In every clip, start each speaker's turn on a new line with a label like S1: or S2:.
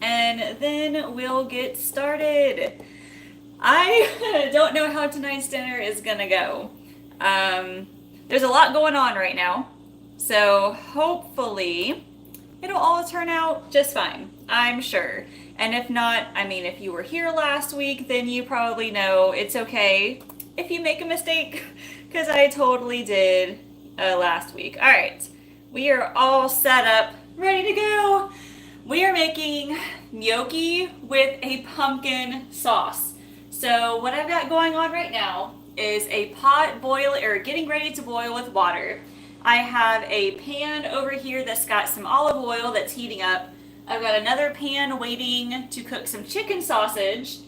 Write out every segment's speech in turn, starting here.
S1: and then we'll get started. I don't know how tonight's dinner is gonna go. There's a lot going on right now, so hopefully it'll all turn out just fine, I'm sure. And if not, I mean, if you were here last week, then you probably know it's okay if you make a mistake, because I totally did last week. All right, we are all set up, ready to go. We are making gnocchi with a pumpkin sauce. So what I've got going on right now is a pot boil or getting ready to boil with water. I have a pan over here that's got some olive oil that's heating up. I've got another pan waiting to cook some chicken sausage.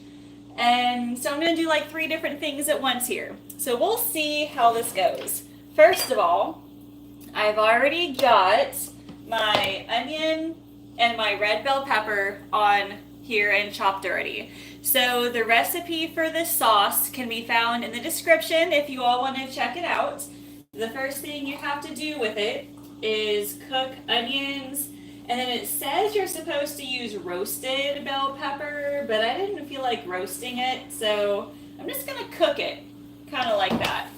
S1: And so I'm going to do like 3 different things at once here. So we'll see how this goes. First of all, I've already got my onion and my red bell pepper on here and chopped already. So the recipe for this sauce can be found in the description if you all want to check it out. The first thing you have to do with it is cook onions, and then it says you're supposed to use roasted bell pepper, but I didn't feel like roasting it, so I'm just gonna cook it, kind of like that.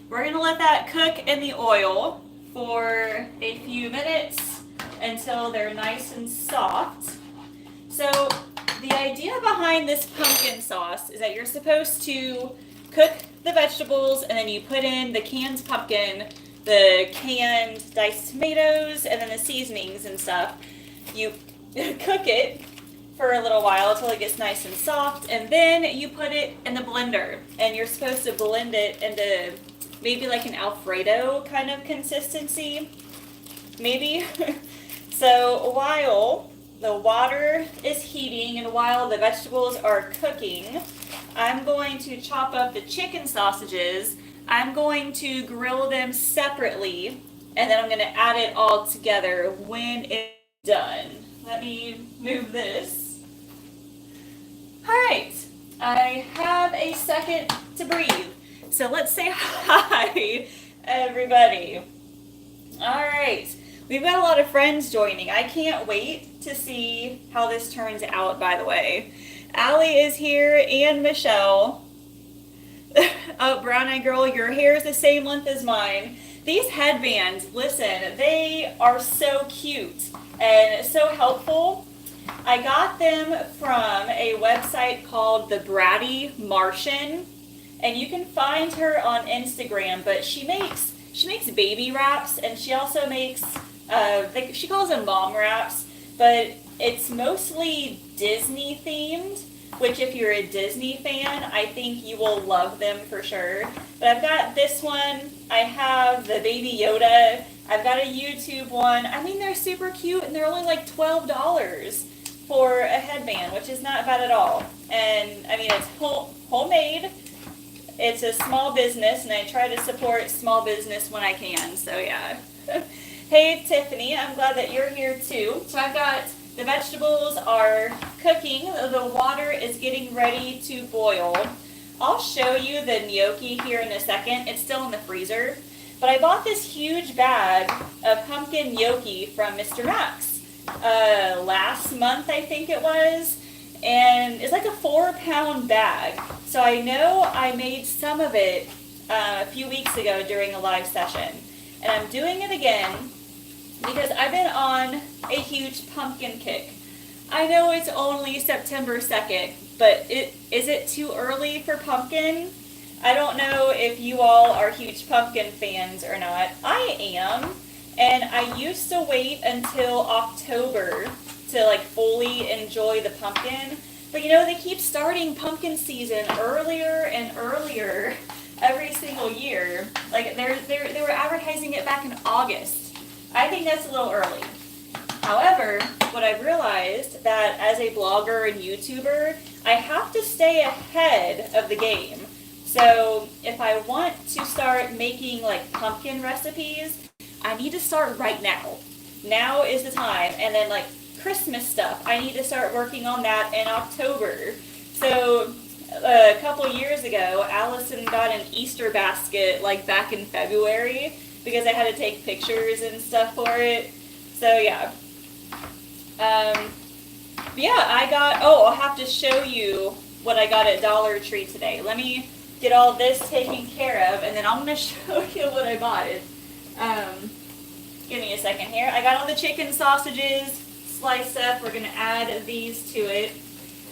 S1: We're gonna let that cook in the oil for a few minutes until they're nice and soft. So the idea behind this pumpkin sauce is that you're supposed to cook the vegetables and then you put in the canned pumpkin, the canned diced tomatoes, and then the seasonings and stuff. You cook it for a little while until it gets nice and soft, and then you put it in the blender, and you're supposed to blend it into maybe like an Alfredo kind of consistency, maybe. So while the water is heating and while the vegetables are cooking, I'm going to chop up the chicken sausages. I'm going to grill them separately, and then I'm going to add it all together when it's done. Let me move this. All right, I have a second to breathe. So let's say hi, everybody. All right, we've got a lot of friends joining. I can't wait to see how this turns out, by the way. Allie is here and Michelle. Oh, brown eyed girl, your hair is the same length as mine. These headbands, listen, they are so cute and so helpful. I got them from a website called The Bratty Martian, and you can find her on Instagram, but she makes baby wraps, and she also makes she calls them mom wraps, but it's mostly Disney themed, which if you're a Disney fan, I think you will love them for sure. But I've got this one, I have the Baby Yoda, I've got a YouTube one. I mean, they're super cute, and they're only like $12 for a headband, which is not bad at all. And I mean, it's homemade. It's a small business, and I try to support small business when I can, so yeah. Hey Tiffany, I'm glad that you're here too. So I've got the vegetables are cooking, the water is getting ready to boil. I'll show you the gnocchi here in a second. It's still in the freezer. But I bought this huge bag of pumpkin gnocchi from Mr. Max last month, I think it was. And it's like a 4-pound bag. So I know I made some of it a few weeks ago during a live session. And I'm doing it again because I've been on a huge pumpkin kick. I know it's only September 2nd, but is it too early for pumpkin? I don't know if you all are huge pumpkin fans or not. I am, and I used to wait until October to like fully enjoy the pumpkin. But you know, they keep starting pumpkin season earlier and earlier every single year. Like they were advertising it back in August. I think that's a little early. However, what I've realized that as a blogger and YouTuber, I have to stay ahead of the game. So if I want to start making like pumpkin recipes, I need to start right now. Now is the time. And then like Christmas stuff, I need to start working on that in October. So a couple years ago, Allison got an Easter basket like back in February because I had to take pictures and stuff for it. So yeah. Yeah, I'll have to show you what I got at Dollar Tree today. Let me get all this taken care of, and then I'm going to show you what I bought. Give me a second here. I got all the chicken sausages sliced up. We're going to add these to it.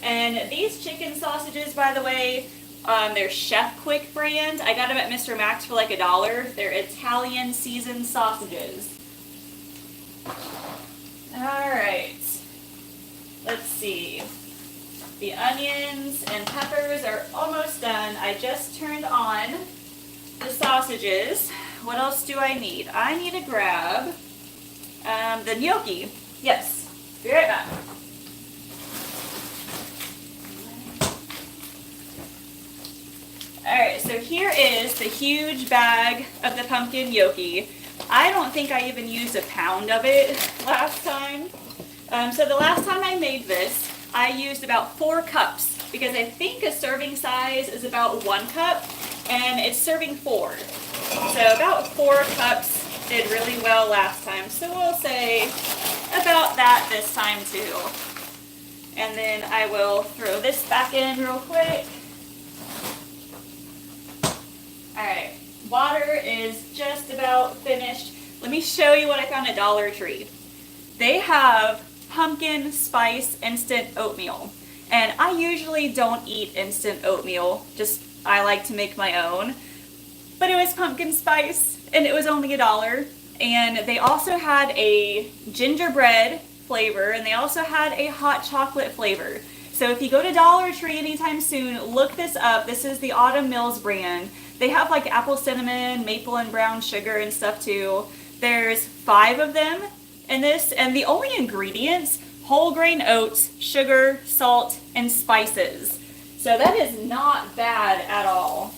S1: And these chicken sausages, by the way, they're Chef Quick brand. I got them at Mr. Max for like $1. They're Italian seasoned sausages. Alright. Let's see. The onions and peppers are almost done. I just turned on the sausages. What else do I need? I need to grab the gnocchi. Yes. Be right back. Alright, so here is the huge bag of the pumpkin gnocchi. I don't think I even used a pound of it last time. So the last time I made this, I used about 4 cups because I think a serving size is about 1 cup and it's serving 4. So about 4 cups did really well last time. So we'll say about that this time too. And then I will throw this back in real quick. Alright, water is just about finished. Let me show you what I found at Dollar Tree. They have pumpkin spice instant oatmeal. And I usually don't eat instant oatmeal, just I like to make my own. But it was pumpkin spice and it was only $1. And they also had a gingerbread flavor and they also had a hot chocolate flavor. So if you go to Dollar Tree anytime soon, look this up. This is the Autumn Mills brand. They have like apple cinnamon, maple and brown sugar and stuff too. There's 5 of them in this, and the only ingredients, whole grain oats, sugar, salt, and spices. So that is not bad at all.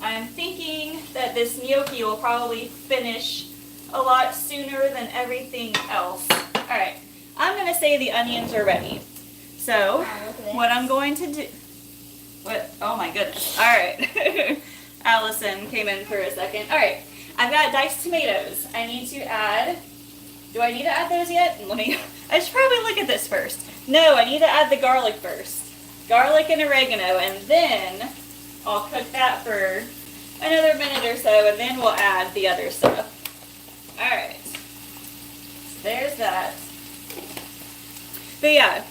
S1: I'm thinking that this gnocchi will probably finish a lot sooner than everything else. Alright, I'm going to say the onions are ready. So, what I'm going to do... Oh my goodness. Alright. Allison came in for a second. Alright, I've got diced tomatoes. I need to add... Do I need to add those yet? I should probably look at this first. No, I need to add the garlic first. Garlic and oregano, and then I'll cook that for another minute or so, and then we'll add the other stuff. Alright. So there's that. But yeah.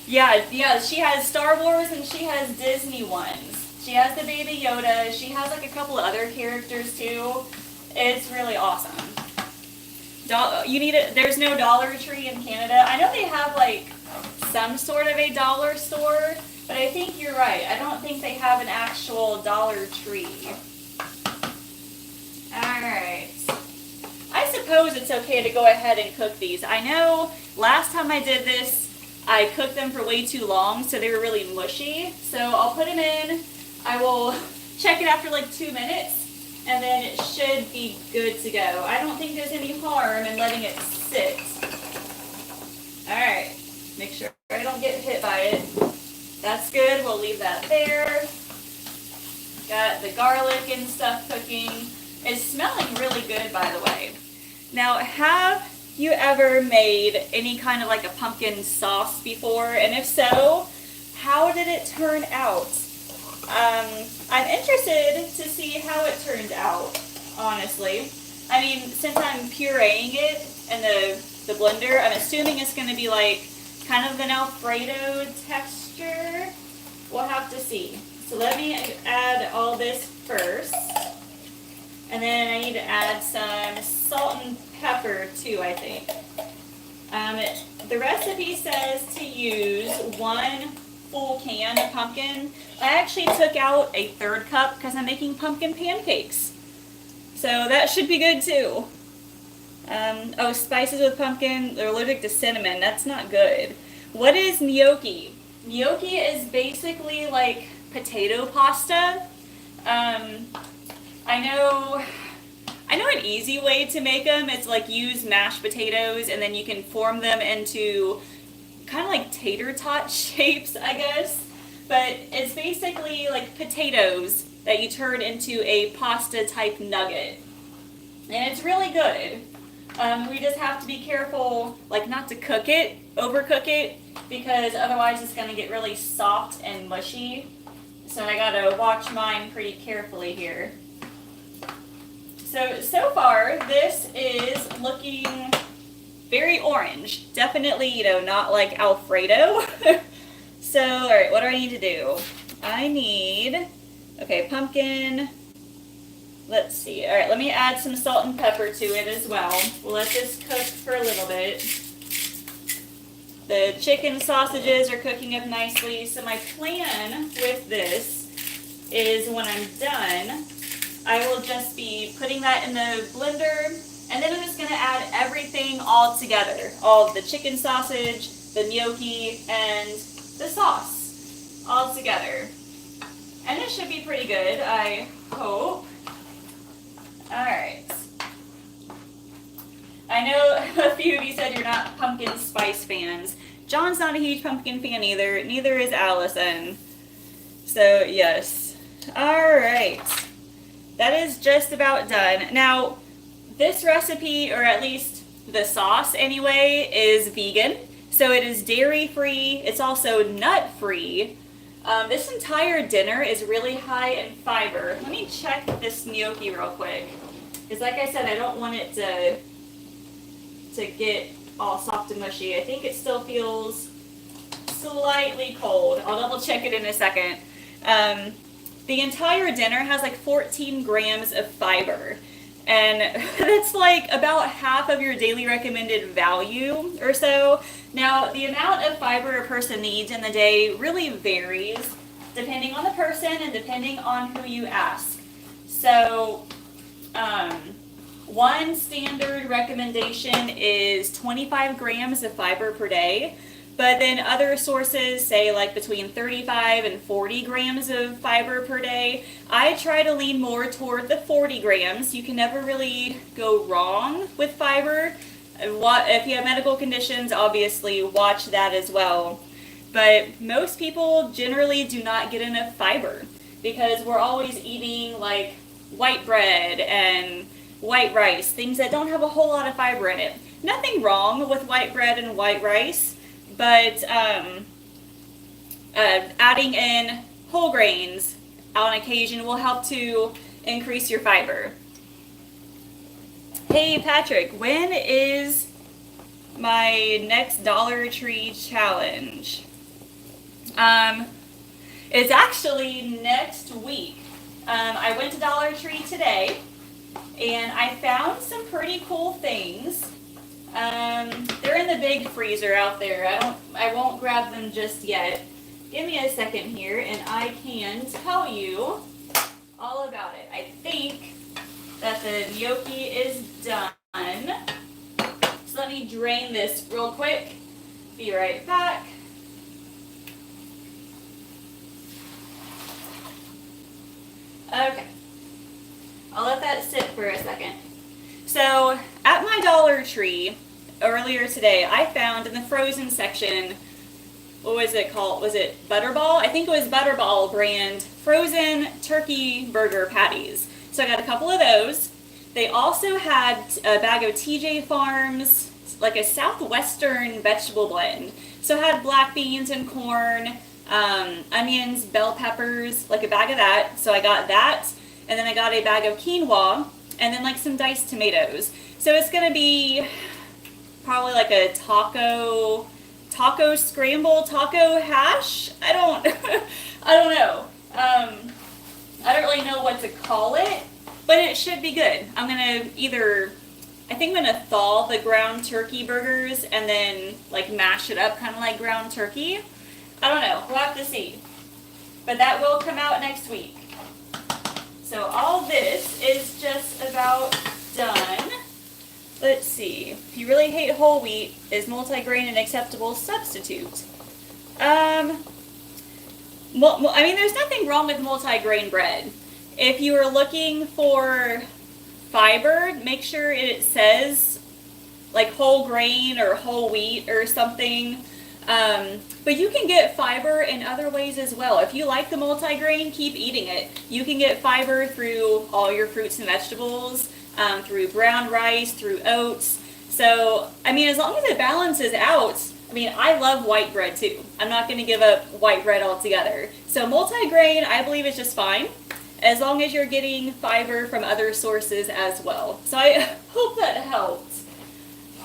S1: Yeah, she has Star Wars and she has Disney ones. She has the Baby Yoda. She has like a couple of other characters too. It's really awesome. There's no Dollar Tree in Canada. I know they have like some sort of a dollar store, but I think you're right. I don't think they have an actual Dollar Tree. Alright. I suppose it's okay to go ahead and cook these. I know last time I did this, I cooked them for way too long, so they were really mushy. So I'll put them in. I will check it after like 2 minutes, and then it should be good to go. I don't think there's any harm in letting it sit. Alright, make sure I don't get hit by it. That's good, we'll leave that there. Got the garlic and stuff cooking. It's smelling really good, by the way. Now, have you ever made any kind of like a pumpkin sauce before? And if so, how did it turn out? I'm interested to see how it turned out, honestly. I mean, since I'm pureeing it in the blender, I'm assuming it's going to be like kind of an Alfredo texture. We'll have to see. So let me add all this first. And then I need to add some salt and pepper too, I think. The recipe says to use 1 full can of pumpkin. I actually took out a 1/3 cup because I'm making pumpkin pancakes. So that should be good too. Oh, spices with pumpkin. They're allergic to cinnamon. That's not good. What is gnocchi? Gnocchi is basically like potato pasta. I know an easy way to make them is like use mashed potatoes and then you can form them into kind of like tater tot shapes, I guess. But it's basically like potatoes that you turn into a pasta type nugget. And it's really good. We just have to be careful, like not to cook it, overcook it, because otherwise it's gonna get really soft and mushy. So I gotta watch mine pretty carefully here. So far, this is looking very orange. Definitely, you know, not like Alfredo. So, all right, what do I need to do? I need, okay, pumpkin. Let's see. All right, let me add some salt and pepper to it as well. We'll let this cook for a little bit. The chicken sausages are cooking up nicely. So my plan with this is when I'm done, I will just be putting that in the blender, and then I'm just gonna add everything all together. All of the chicken sausage, the gnocchi, and the sauce all together. And it should be pretty good, I hope. Alright. I know a few of you said you're not pumpkin spice fans. John's not a huge pumpkin fan either, neither is Allison. So, yes. Alright. That is just about done. Now, this recipe, or at least the sauce anyway, is vegan. So it is dairy-free. It's also nut-free. This entire dinner is really high in fiber. Let me check this gnocchi real quick. Because like I said, I don't want it to get all soft and mushy. I think it still feels slightly cold. I'll double check it in a second. The entire dinner has like 14 grams of fiber. And that's like about half of your daily recommended value or so. Now, the amount of fiber a person needs in the day really varies depending on the person and depending on who you ask. So, one standard recommendation is 25 grams of fiber per day. But then other sources say like between 35 and 40 grams of fiber per day. I try to lean more toward the 40 grams. You can never really go wrong with fiber. If you have medical conditions, obviously watch that as well. But most people generally do not get enough fiber because we're always eating like white bread and white rice, things that don't have a whole lot of fiber in it. Nothing wrong with white bread and white rice. But adding in whole grains on occasion will help to increase your fiber. Hey Patrick, when is my next Dollar Tree challenge? It's actually next week. I went to Dollar Tree today and I found some pretty cool things. They're in the big freezer out there. I won't grab them just yet. Give me a second here and I can tell you all about it. I think that the gnocchi is done. So let me drain this real quick. Be right back. Okay. I'll let that sit for a second. So, at my Dollar Tree earlier today, I found in the frozen section, what was it called? Was it Butterball? I think it was Butterball brand frozen turkey burger patties. So I got a couple of those. They also had a bag of TJ Farms, like a southwestern vegetable blend. So it had black beans and corn, onions, bell peppers, like a bag of that. So I got that. And then I got a bag of quinoa. And then like some diced tomatoes. So it's gonna be probably like a taco scramble, taco hash. I don't know. I don't really know what to call it, but it should be good. I'm gonna I think I'm gonna thaw the ground turkey burgers and then like mash it up kind of like ground turkey. I don't know, we'll have to see. But that will come out next week. So all this is just about done. Let's see. If you really hate whole wheat, is multigrain an acceptable substitute? I mean, there's nothing wrong with multigrain bread. If you are looking for fiber, make sure it says like whole grain or whole wheat or something. But you can get fiber in other ways as well. If you like the multigrain, keep eating it. You can get fiber through all your fruits and vegetables, through brown rice, through oats. So, I mean, as long as it balances out, I mean, I love white bread too. I'm not going to give up white bread altogether. So multigrain, I believe is just fine, as long as you're getting fiber from other sources as well. So I hope that helped.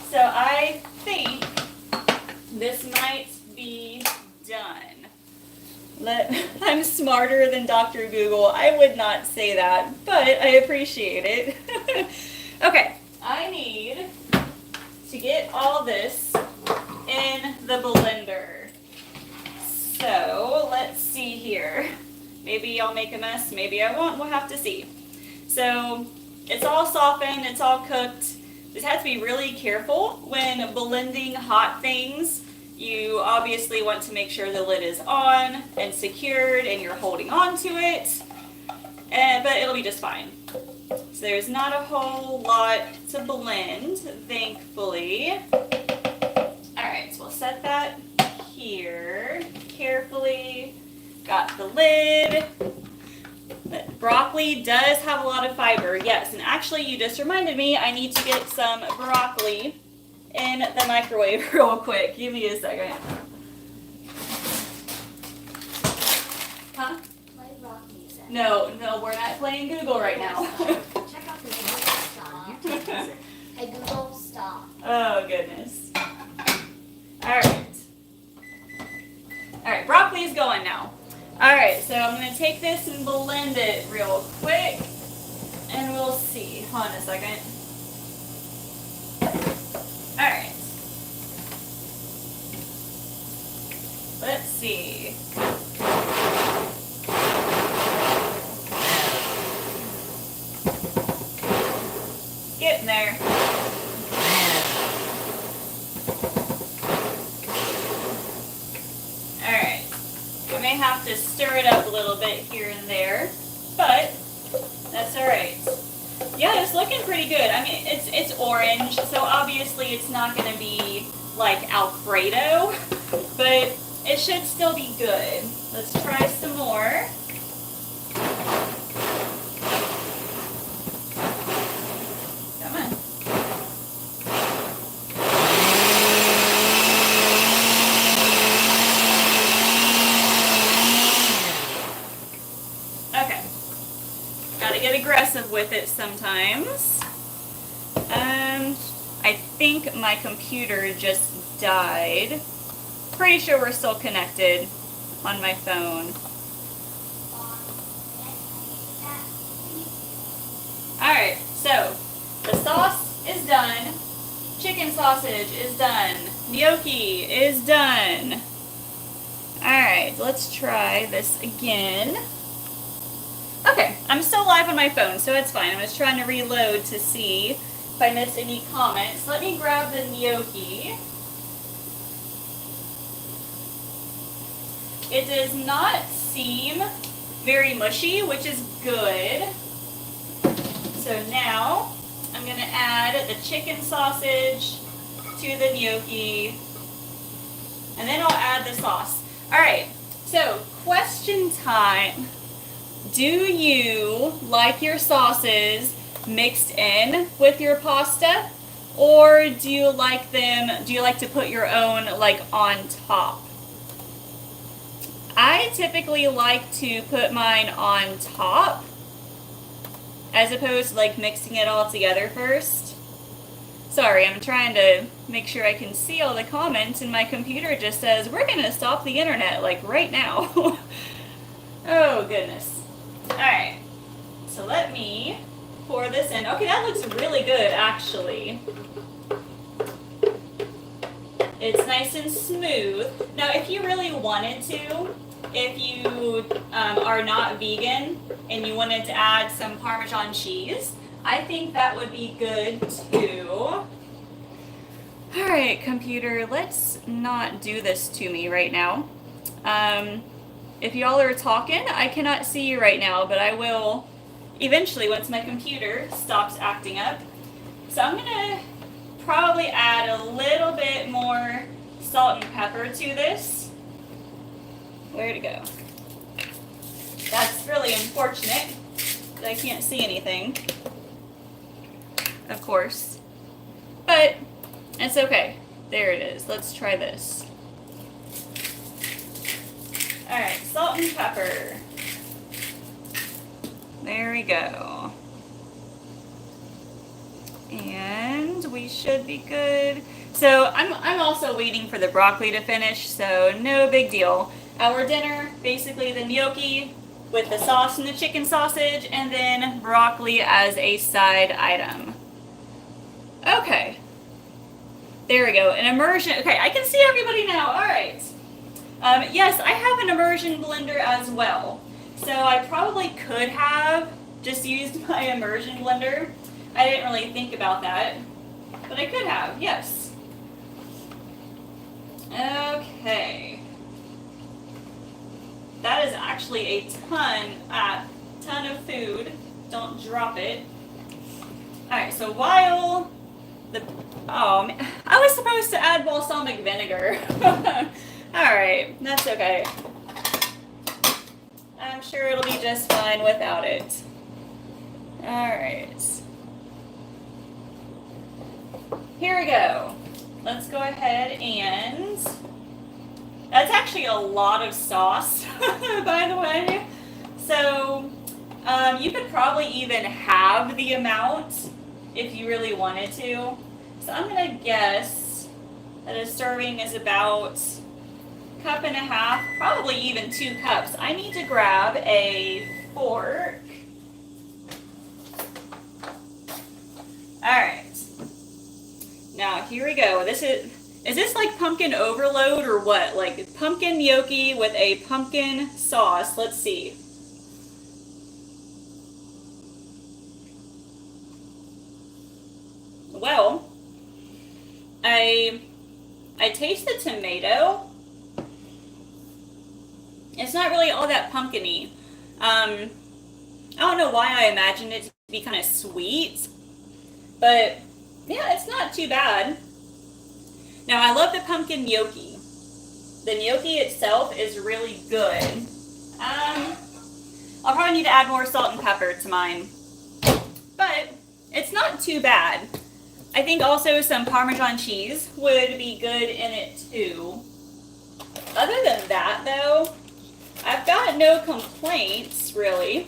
S1: So I think this might be done. I'm smarter than Dr. Google. I would not say that, but I appreciate it. Okay, I need to get all this in the blender. So let's see here. Maybe I'll make a mess, maybe I won't, we'll have to see. So it's all softened, it's all cooked. Just have to be really careful when blending hot things. You obviously want to make sure the lid is on and secured and you're holding on to it, but it'll be just fine. So there's not a whole lot to blend, thankfully. Alright, so we'll set that here carefully. Got the lid. But broccoli does have a lot of fiber, yes, and actually you just reminded me I need to get some broccoli in the microwave real quick. Give me a second. Huh?
S2: Play broccoli set.
S1: No, we're not playing Google right now.
S2: Check out the Google stop. Hey Google, stop.
S1: Oh goodness. Alright. Alright, broccoli's going now. Alright, so I'm going to take this and blend it real quick. And we'll see. Hold on a second. Alright. Let's see. Getting there. Alright. We may have to stir it up a little bit here and there, but that's alright. Yeah, it's looking pretty good. I mean, it's orange, so obviously it's not going to be like Alfredo, but it should still be good. Let's try some more. Come on. Okay. Gotta get aggressive with it sometimes. I think my computer just died. Pretty sure we're still connected on my phone. Alright, so the sauce is done. Chicken sausage is done. Gnocchi is done. Alright, let's try this again. Okay, I'm still live on my phone, so it's fine. I'm just trying to reload to see if I missed any comments. Let me grab the gnocchi. It does not seem very mushy, which is good. So now I'm going to add the chicken sausage to the gnocchi, and then I'll add the sauce. Alright, so question time. Do you like your sauces mixed in with your pasta, or do you like to put your own like on top? I typically like to put mine on top as opposed to like mixing it all together first. Sorry, I'm trying to make sure I can see all the comments and my computer just says we're gonna stop the internet like right now. Oh goodness. Alright, so let me pour this in. Okay, that looks really good actually. It's nice and smooth. Now if you really wanted to, if you are not vegan and you wanted to add some Parmesan cheese, I think that would be good too. Alright, computer, let's not do this to me right now. If y'all are talking, I cannot see you right now, but I will eventually once my computer stops acting up. So I'm going to probably add a little bit more salt and pepper to this. Where'd it go? That's really unfortunate that I can't see anything, of course. But It's okay. There it is. Let's try this. Alright, salt and pepper. There we go. And we should be good. So I'm also waiting for the broccoli to finish, so no big deal. Our dinner, basically the gnocchi with the sauce and the chicken sausage, and then broccoli as a side item. Okay. There we go. An immersion. Okay, I can see everybody now. All right. Yes, I have an immersion blender as well. So I probably could have just used my immersion blender. I didn't really think about that, but I could have, yes. Okay. That is actually a ton of food. Don't drop it. All right, so while oh, I was supposed to add balsamic vinegar. Alright, that's okay. I'm sure it'll be just fine without it. Alright. Here we go. Let's go ahead and... That's actually a lot of sauce, by the way. So, you could probably even halve the amount if you really wanted to. So I'm going to guess that a serving is about a cup and a half, probably even 2 cups. I need to grab a fork. Alright. Now here we go. Is this like pumpkin overload or what? Like pumpkin gnocchi with a pumpkin sauce. Let's see. Well, I taste the tomato. It's not really all that pumpkin-y. I don't know why I imagined it to be kind of sweet, but yeah, it's not too bad. Now, I love the pumpkin gnocchi. The gnocchi itself is really good. I'll probably need to add more salt and pepper to mine, but it's not too bad. I think also some Parmesan cheese would be good in it too. Other than that though, I've got no complaints really.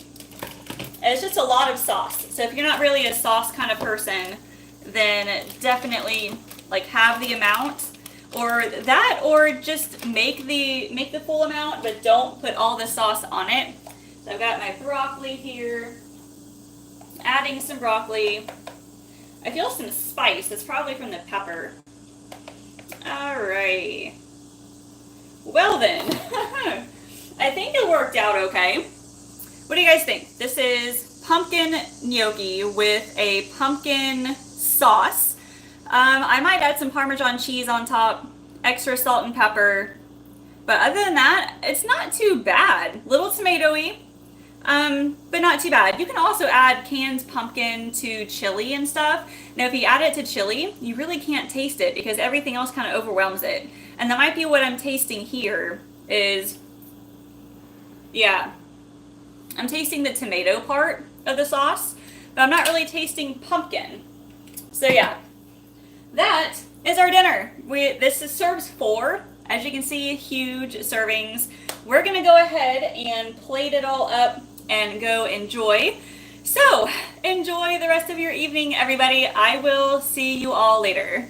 S1: It's just a lot of sauce. So if you're not really a sauce kind of person, then definitely like have the amount or that, or just make the full amount, but don't put all the sauce on it. So I've got my broccoli here, adding some broccoli. I feel some spice. That's probably from the pepper. Alright. Well then, I think it worked out okay. What do you guys think? This is pumpkin gnocchi with a pumpkin sauce. I might add some Parmesan cheese on top, extra salt and pepper. But other than that, it's not too bad. Little tomatoey. But not too bad. You can also add canned pumpkin to chili and stuff. Now, if you add it to chili, you really can't taste it because everything else kind of overwhelms it. And that might be what I'm tasting here is, yeah, I'm tasting the tomato part of the sauce, but I'm not really tasting pumpkin. So yeah, that is our dinner. This serves 4. As you can see, huge servings. We're gonna go ahead and plate it all up and go enjoy. So, enjoy the rest of your evening, everybody. I will see you all later.